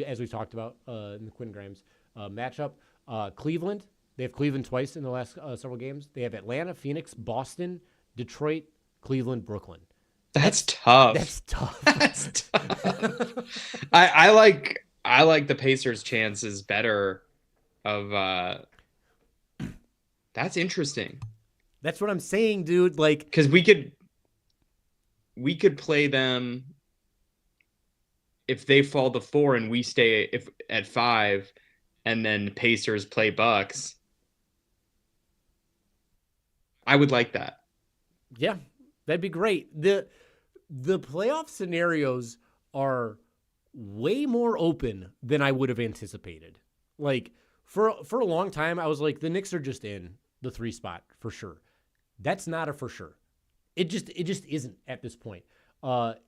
as we talked about in the Quinn Grimes matchup, Cleveland. They have Cleveland twice in the last several games. They have Atlanta, Phoenix, Boston, Detroit, Cleveland, Brooklyn. That's tough. That's tough. That's tough. I like the Pacers' chances better of that's interesting. That's what I'm saying, dude. Like, because we could play them if they fall to 4 and we stay at 5, and then Pacers play Bucks. I would like that. Yeah, that'd be great. The playoff scenarios are way more open than I would have anticipated. Like for a long time, I was like, the Knicks are just in the 3 spot for sure. That's not a for sure. It just isn't at this point.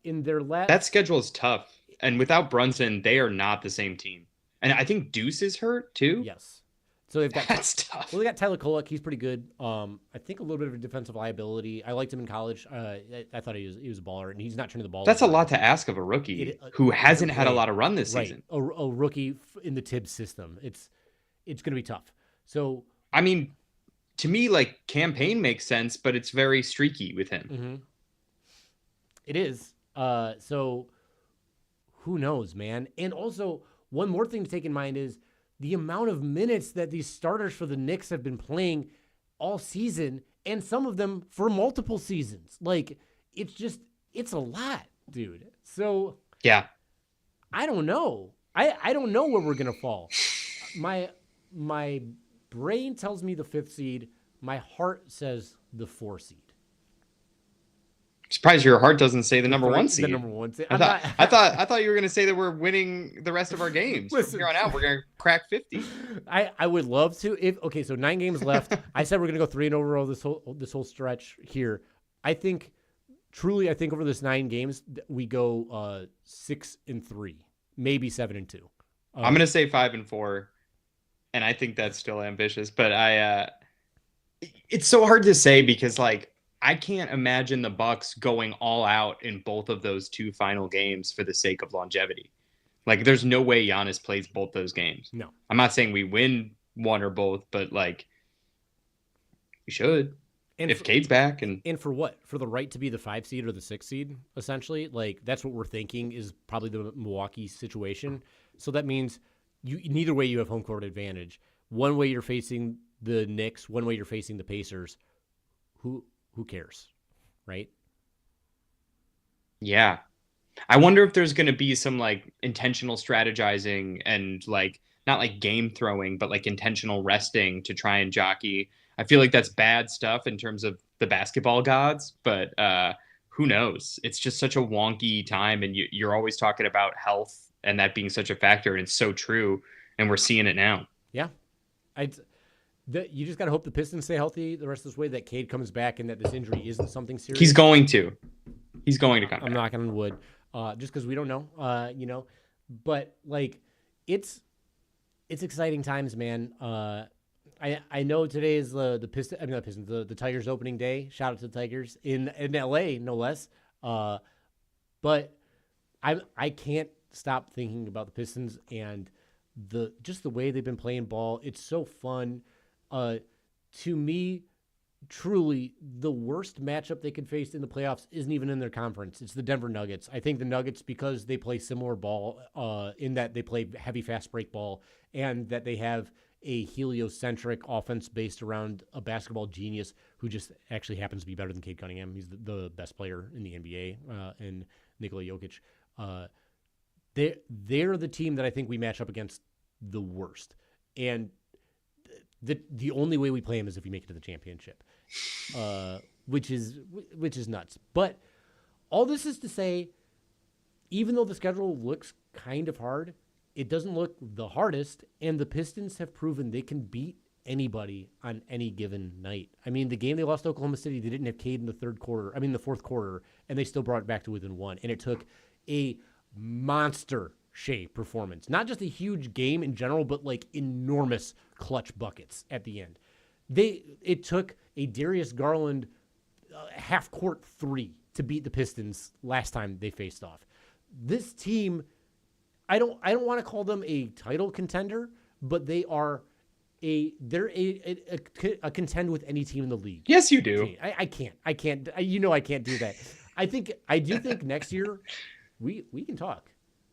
In their last that schedule is tough, and without Brunson, they are not the same team. And I think Deuce is hurt too. Yes. So they've got that's tough. Well, they got Tyler Kolek. He's pretty good. I think a little bit of a defensive liability. I liked him in college. I thought he was a baller, and he's not turning the ball. That's a lot to ask of a rookie who hasn't had a lot of run this season. A rookie in the Tibbs system. It's going to be tough. So I mean, to me, like campaign makes sense, but it's very streaky with him. Mm-hmm. It is. So who knows, man? And also, one more thing to take in mind is the amount of minutes that these starters for the Knicks have been playing all season, and some of them for multiple seasons. Like, it's a lot, dude. So yeah, I don't know. I don't know where we're gonna fall. My brain tells me the 5th seed. My heart says the 4 seed. Surprised your heart doesn't say the number 1 seed. The number 1 seed. I thought you were going to say that we're winning the rest of our games. Listen, from here on out, we're going to crack 50. I would love to. So 9 games left. I said we're going to go 3-0 overall this whole stretch here. I think over this 9 games we go 6-3, maybe 7-2. I'm going to say 5-4, and I think that's still ambitious. But it's so hard to say because like. I can't imagine the Bucks going all out in both of those 2 final games for the sake of longevity. Like, there's no way Giannis plays both those games. No. I'm not saying we win one or both, but, like, we should. And if Cade's back. And for what? For the right to be the 5 seed or the 6 seed, essentially? Like, that's what we're thinking is probably the Milwaukee situation. So that means neither way you have home court advantage. One way you're facing the Knicks, one way you're facing the Pacers. Who cares, right? Yeah. I wonder if there's going to be some like intentional strategizing and like not like game throwing, but like intentional resting to try and jockey. I feel like that's bad stuff in terms of the basketball gods, but who knows? It's just such a wonky time, and you're always talking about health and that being such a factor, and it's so true, and we're seeing it now. Yeah. You just got to hope the Pistons stay healthy the rest of this way, that Cade comes back, and that this injury isn't something serious. He's going to come back. I'm knocking on wood, just because we don't know, but like it's exciting times, man. I know today is the Pistons, I mean, not Pistons, the Tigers opening day. Shout out to the Tigers in LA, no less. But I can't stop thinking about the Pistons and the way they've been playing ball. It's so fun. To me, truly, the worst matchup they could face in the playoffs isn't even in their conference. It's the Denver Nuggets. I think the Nuggets, because they play similar ball, in that they play heavy, fast break ball, and that they have a heliocentric offense based around a basketball genius who just actually happens to be better than Cade Cunningham. He's the best player in the NBA, and Nikola Jokic. They're the team that I think we match up against the worst. And the only way we play them is if we make it to the championship, which is nuts. But all this is to say, even though the schedule looks kind of hard, it doesn't look the hardest, and the Pistons have proven they can beat anybody on any given night. I mean, the game they lost to Oklahoma City, they didn't have Cade in the fourth quarter, and they still brought it back to within one. And it took a monster Shea performance. Not just a huge game in general, but like enormous clutch buckets at the end. It took a Darius Garland half-court three to beat the Pistons last time they faced off. This team, I don't want to call them a title contender, but they're a contend with any team in the league. Yes, you do. I can't. I can't do that. I do think next year we can talk.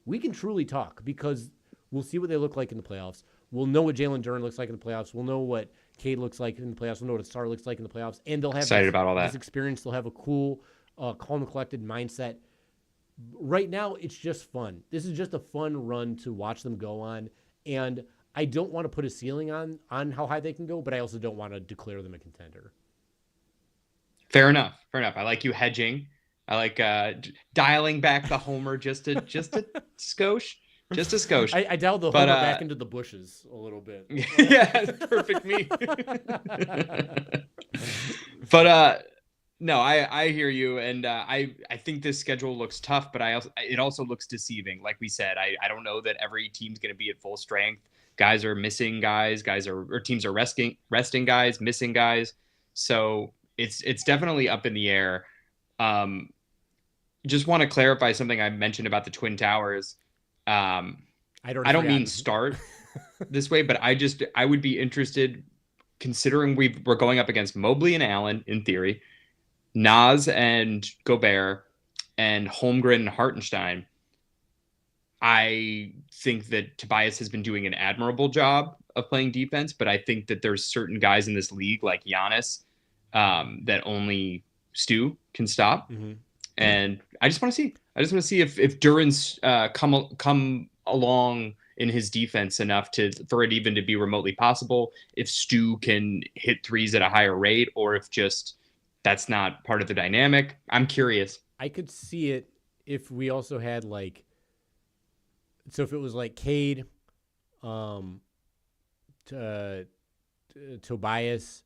We can truly talk, because we'll see what they look like in the playoffs. We'll know what Jalen Duren looks like in the playoffs. We'll know what Cade looks like in the playoffs. We'll know what a star looks like in the playoffs. And they'll have about all that. This experience. They'll have a cool, calm and collected mindset. Right now, it's just fun. This is just a fun run to watch them go on. And I don't want to put a ceiling on how high they can go, but I also don't want to declare them a contender. Fair enough. I like you hedging. I like dialing back the homer just a skosh. Just a skosh. I dialed the homer back into the bushes a little bit. Yeah, perfect me. But no, I hear you, and I think this schedule looks tough, but it also looks deceiving. Like we said, I don't know that every team's going to be at full strength. Guys are missing guys. Teams are resting guys, missing guys. So it's definitely up in the air. Just want to clarify something I mentioned about the Twin Towers. I don't mean start this way, but I would be interested, considering we're going up against Mobley and Allen in theory, Nas and Gobert, and Holmgren and Hartenstein. I think that Tobias has been doing an admirable job of playing defense, but I think that there's certain guys in this league like Giannis that only Stu can stop. Mm-hmm. And I just want to see if Duren's come along in his defense enough for it even to be remotely possible. If Stu can hit threes at a higher rate, or if just that's not part of the dynamic. I'm curious. I could see it if we also had if it was like Cade, Tobias,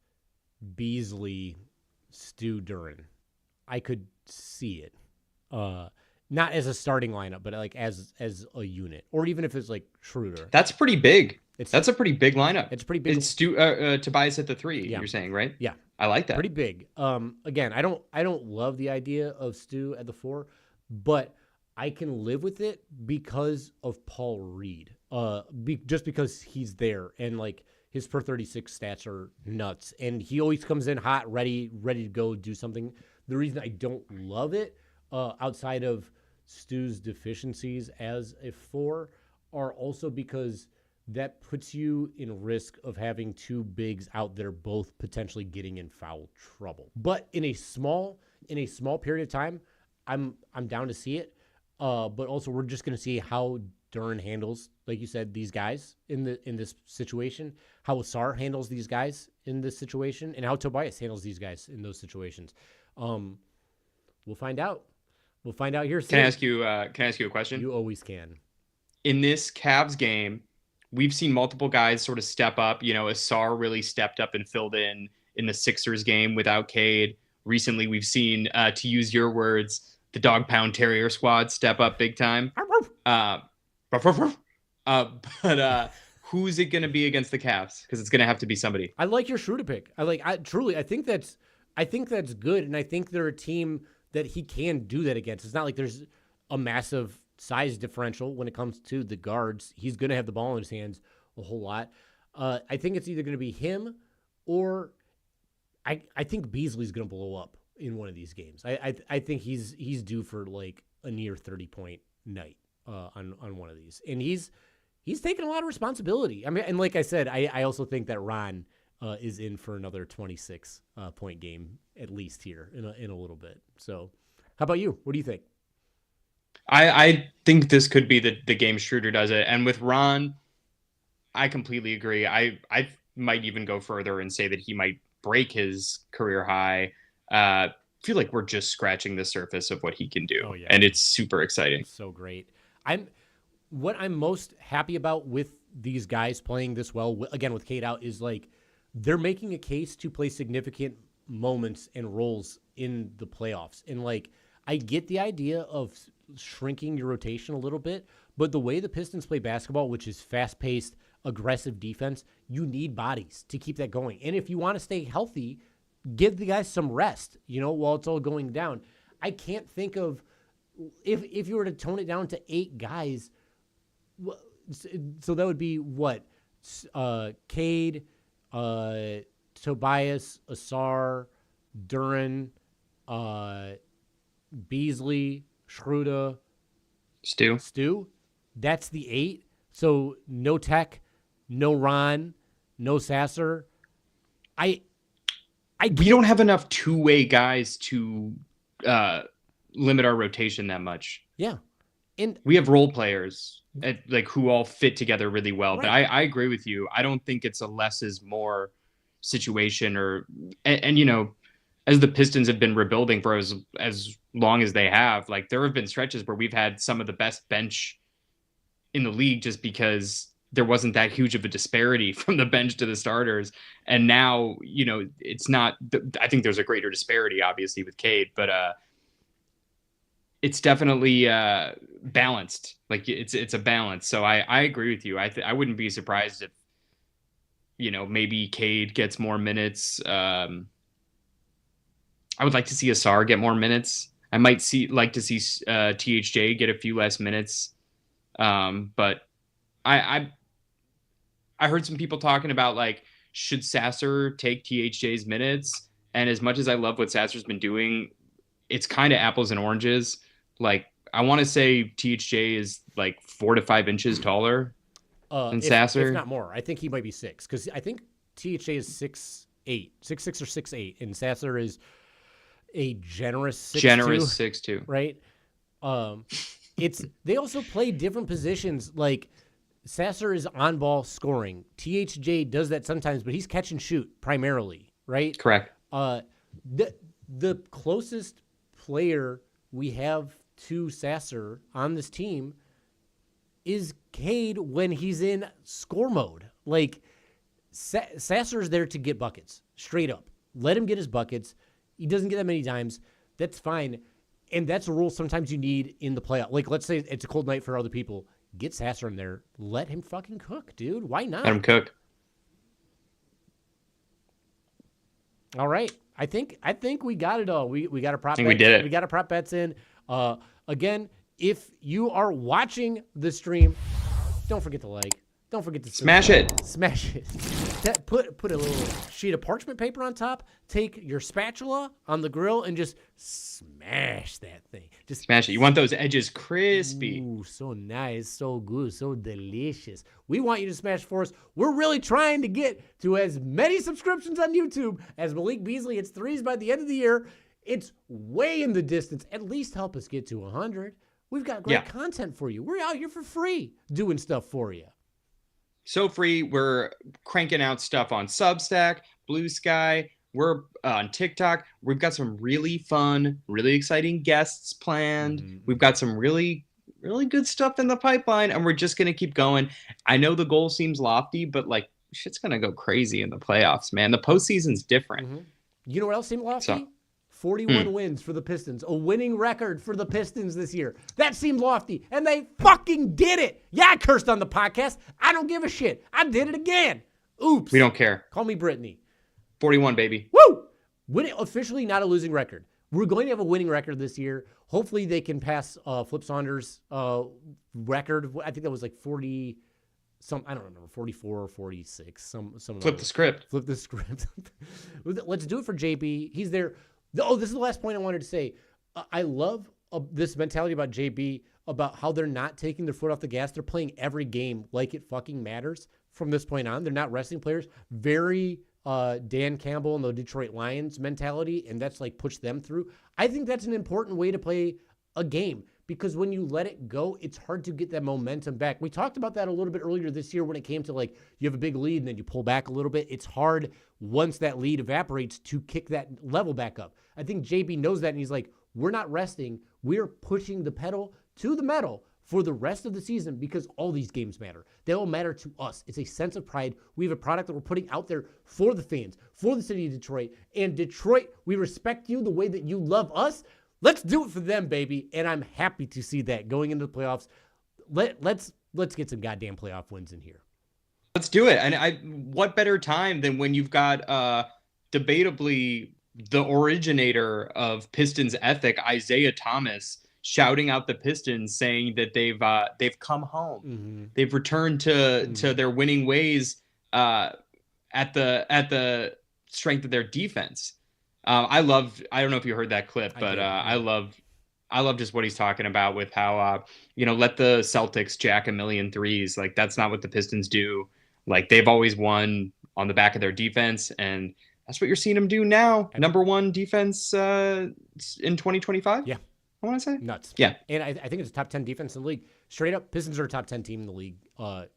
Beasley, Stu, Duren. I could see it, not as a starting lineup, but like as a unit, or even if it's like Schroeder. That's pretty big. That's a pretty big lineup. It's pretty big. It's Tobias at the three. Yeah. You're saying, right? Yeah, I like that. Pretty big. Again, I don't love the idea of Stu at the four, but I can live with it because of Paul Reed. Just because he's there, and like his per 36 stats are nuts, and he always comes in hot, ready to go do something. The reason I don't love it, outside of Stu's deficiencies as a four, are also because that puts you in risk of having two bigs out there both potentially getting in foul trouble. But in a small period of time, I'm down to see it. But also we're just going to see how Duren handles, like you said, these guys in this situation, how Sarr handles these guys in this situation, and how Tobias handles these guys in those situations. We'll find out. We'll find out here soon. Can I ask you a question? You always can. In this Cavs game, we've seen multiple guys sort of step up. Asar really stepped up and filled in the Sixers game without Cade. Recently, we've seen, to use your words, the Dog Pound Terrier squad step up big time. But who's it going to be against the Cavs? Because it's going to have to be somebody. I like your Schroeder pick. I think that's good, and I think they're a team that he can do that against. It's not like there's a massive size differential when it comes to the guards. He's going to have the ball in his hands a whole lot. I think it's either going to be him or I think Beasley's going to blow up in one of these games. I think he's due for like a near 30-point night on one of these, and he's taking a lot of responsibility. I mean, and like I said, I also think that Ron is in for another 26 point game at least here in a little bit. So, how about you? What do you think? I think this could be the game Schroeder does it, and with Ron, I completely agree. I might even go further and say that he might break his career high. Feel like we're just scratching the surface of what he can do. Oh, yeah. And it's super exciting. So great. What I'm most happy about with these guys playing this well, again, with Cade out, is like they're making a case to play significant moments and roles in the playoffs. And like, I get the idea of shrinking your rotation a little bit, but the way the Pistons play basketball, which is fast-paced, aggressive defense, you need bodies to keep that going. And if you want to stay healthy, give the guys some rest, while it's all going down. I can't think of, if you were to tone it down to 8 guys, so that would be what? Cade, Tobias, Asar, Duran, Beasley, Schroeder, Stu. That's the 8. So no Tech, no Ron, no Sasser. We don't have enough two-way guys to limit our rotation that much. Yeah. And we have role players who all fit together really well. Right. But I agree with you. I don't think it's a less is more situation and as the Pistons have been rebuilding for as long as they have, like there have been stretches where we've had some of the best bench in the league just because there wasn't that huge of a disparity from the bench to the starters. And now, it's not, I think there's a greater disparity obviously with Cade, but it's definitely balanced. Like it's a balance. So I agree with you. I wouldn't be surprised if, maybe Cade gets more minutes. I would like to see Asar get more minutes. I might like to see THJ get a few less minutes. But I heard some people talking about like, should Sasser take THJ's minutes? And as much as I love what Sasser's been doing, it's kind of apples and oranges. Like I want to say THJ is like 4 to 5 inches taller than Sasser. If not more. I think he might be 6 because I think THJ is 6'8", 6'6" or 6'8", and Sasser is a generous 6'2", right? They also play different positions. Like Sasser is on ball scoring. THJ does that sometimes, but he's catch and shoot primarily, right? Correct. The closest player we have to Sasser on this team is Cade when he's in score mode. Like Sasser's there to get buckets, straight up. Let him get his buckets. He doesn't get that many times. That's fine. And that's a rule sometimes you need in the playoff. Like, let's say it's a cold night for other people. Get Sasser in there. Let him fucking cook, dude. Why not? Let him cook. All right. I think we got it all. We got a prop bet. We did it. We got a prop bets in. Again, if you are watching the stream, don't forget to like. Don't forget to smash it. Smash it. Put a little sheet of parchment paper on top. Take your spatula on the grill and just smash that thing. Just smash it. You want those edges crispy. Ooh, so nice, so good, so delicious. We want you to smash for us. We're really trying to get to as many subscriptions on YouTube as Malik Beasley hits threes by the end of the year. It's way in the distance. At least help us get to 100. We've got great content for you. We're out here for free doing stuff for you. So free. We're cranking out stuff on Substack, Blue Sky. We're on TikTok. We've got some really fun, really exciting guests planned. Mm-hmm. We've got some really really good stuff in the pipeline, and we're just going to keep going. I know the goal seems lofty, but like shit's going to go crazy in the playoffs, man. The postseason's different. Mm-hmm. You know what else seemed lofty? So, 41 wins for the Pistons. A winning record for the Pistons this year. That seemed lofty, and they fucking did it. Yeah, I cursed on the podcast. I don't give a shit. I did it again. Oops. We don't care. Call me Brittany. 41, baby. Woo! Winning, officially not a losing record. We're going to have a winning record this year. Hopefully they can pass Flip Saunders' record. I think that was like 40... I don't remember, 44 or 46. Some Flip the script. Flip the script. Let's do it for JB. He's there. Oh, this is the last point I wanted to say. I love this mentality about JB, about how they're not taking their foot off the gas. They're playing every game like it fucking matters from this point on. They're not resting players. Very Dan Campbell and the Detroit Lions mentality, and that's like push them through. I think that's an important way to play a game. Because when you let it go, it's hard to get that momentum back. We talked about that a little bit earlier this year when it came to like you have a big lead and then you pull back a little bit. It's hard once that lead evaporates to kick that level back up. I think JB knows that, and he's like, we're not resting. We're pushing the pedal to the metal for the rest of the season because all these games matter. They all matter to us. It's a sense of pride. We have a product that we're putting out there for the fans, for the city of Detroit. And Detroit, we respect you the way that you love us. Let's do it for them, baby, and I'm happy to see that going into the playoffs. Let's get some goddamn playoff wins in here. Let's do it. And what better time than when you've got debatably the originator of Pistons ethic, Isaiah Thomas, shouting out the Pistons, saying that they've come home, they've returned to their winning ways at the strength of their defense. I don't know if you heard that clip, but I love just what he's talking about with how, let the Celtics jack a million threes. Like, that's not what the Pistons do. Like, they've always won on the back of their defense, and that's what you're seeing them do now. Number one defense in 2025. Yeah. I want to say. Nuts. Yeah. And I think it's a top 10 defense in the league. Straight up, Pistons are a top 10 team in the league.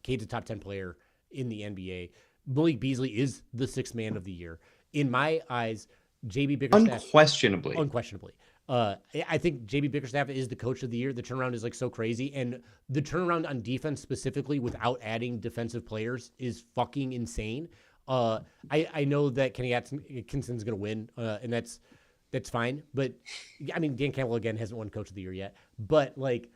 Cade's a top 10 player in the NBA. Malik Beasley is the sixth man of the year. In my eyes, JB Bickerstaff. Unquestionably. I think JB Bickerstaff is the coach of the year. The turnaround is like so crazy. And the turnaround on defense specifically without adding defensive players is fucking insane. I know that Kenny Atkinson's going to win, and that's fine. But, I mean, Dan Campbell, again, hasn't won coach of the year yet. But, like,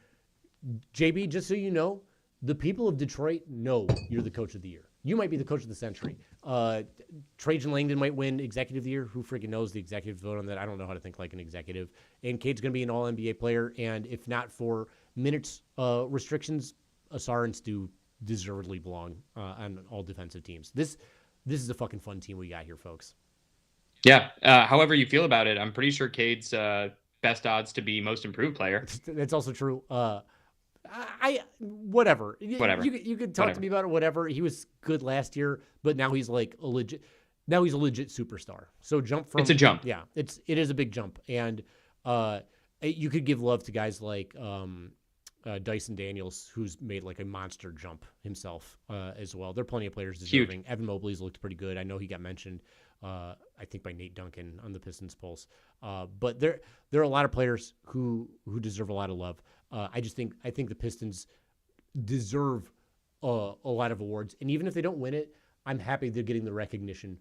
JB, just so you know, the people of Detroit know you're the coach of the year. You might be the coach of the century. Trajan Langdon might win executive of the year. Who freaking knows the executive vote on that? I don't know how to think like an executive. And Cade's going to be an all-NBA player. And if not for minutes restrictions, Asar and Stu deservedly belong on all defensive teams. This is a fucking fun team we got here, folks. Yeah. However you feel about it, I'm pretty sure Cade's best odds to be most improved player. That's also true. Whatever. You could talk to me about it. Whatever. He was good last year, but now he's like a legit. Now he's a legit superstar. So jump from. It's a jump. Yeah, it is a big jump, and you could give love to guys like Dyson Daniels, who's made like a monster jump himself as well. There are plenty of players deserving. Evan Mobley's looked pretty good. I know he got mentioned. I think by Nate Duncan on the Pistons Pulse. But there are a lot of players who deserve a lot of love. I think the Pistons deserve a lot of awards, and even if they don't win it, I'm happy they're getting the recognition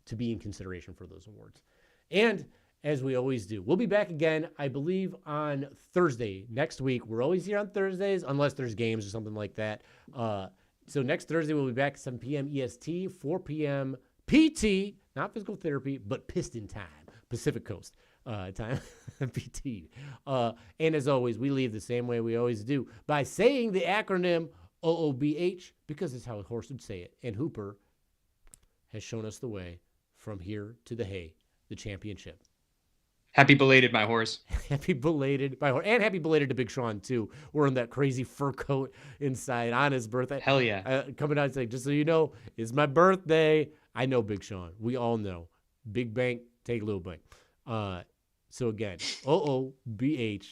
to be in consideration for those awards. And as we always do, we'll be back again, I believe, on Thursday next week. We're always here on Thursdays, unless there's games or something like that. So next Thursday we'll be back at 7 p.m. EST, 4 p.m. PT, not physical therapy, but Piston time, Pacific Coast time, PT. And as always, we leave the same way we always do, by saying the acronym OOBH, because it's how a horse would say it. And Hooper has shown us the way from here to the hay, the championship. Happy belated, my horse. Happy belated, my horse. And happy belated to Big Sean, too. Wearing that crazy fur coat inside on his birthday. Hell yeah. Coming out and saying, just so you know, it's my birthday. I know Big Sean. We all know. Big bank, take a little bank. So again, OOBH.